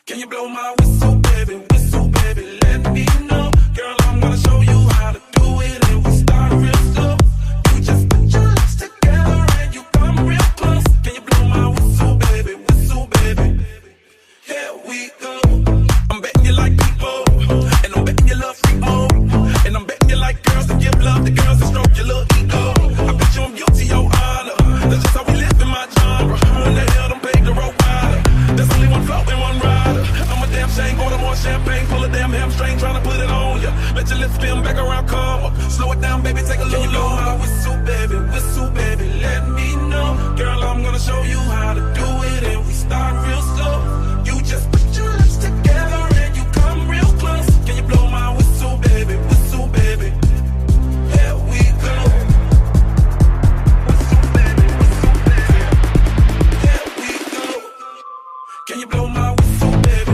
Can you blow my whistle, baby, let me know. Girl, I'm gonna show you how to do it, and we start real slow. You just put your lips together and you come real close. Can you blow my whistle, baby, here we go. I'm betting you like people, and I'm betting you love freak mode, and I'm betting you like girls that give love to girls that stroke your little ego. I bet you I'm guilty, your honor. That's just how we live in my genre. Who in the hell done paved the road wider? There's only one float and one rider. I'm a damn shame, order more champagne, pull a damn hamstring, tryna put it on ya. Let your lips spin back around, come up. Slow it down, baby, take a little. Can you blow my whistle, baby, let me know. Girl, I'm gonna show you how to do it, and we start real slow. You just put your lips together and you come real close. Can you blow my whistle, baby, here we go. Whistle, baby, here we go. Can you blow my whistle, baby,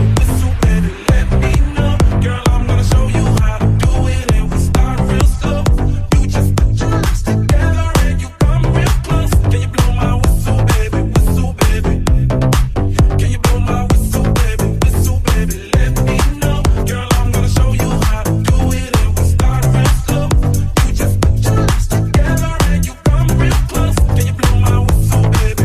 let me know. Girl, I'm gonna show you how to do it, and we start real slow. You just put your lips together and you come real close. Can you blow my whistle, baby, can you blow my whistle, baby, let me know. Girl, I'm gonna show you how to do it, and we start real slow. You just put your lips together and you come real close. Can you blow my whistle, baby,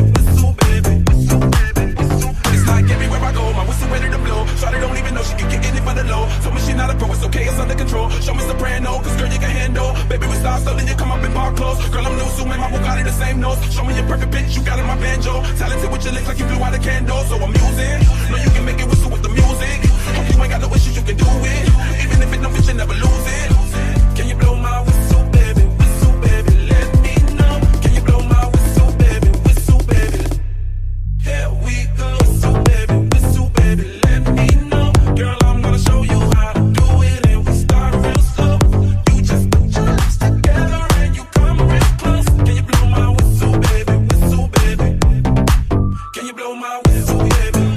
It's like everywhere I go, my whistle ready to blow. Shawty don't even know she can get in it for the low. Told me she not a pro, it's okay, it's under control. Show me soprano, cause girl you can handle. Baby we start slow, then you come up in bar clothes. Girl I'm new, so man, my Bugatti the same nose. Show me your perfect pitch, you got in my banjo. Talented with your lips like you blew out a candle. So I'm using, know you can make it whistle with the music. Hope you ain't got no issues, you can do it. Even if it don't fit, you never lose it. Can you blow my whistle, baby, let me know. Can you blow my whistle, baby, here we go. Whistle, baby, let me know. Girl, I'm gonna show you how to do it, and we start real slow. You just put your lips together and you come real close. Can you blow my whistle, baby, Can you blow my whistle, baby,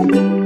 you.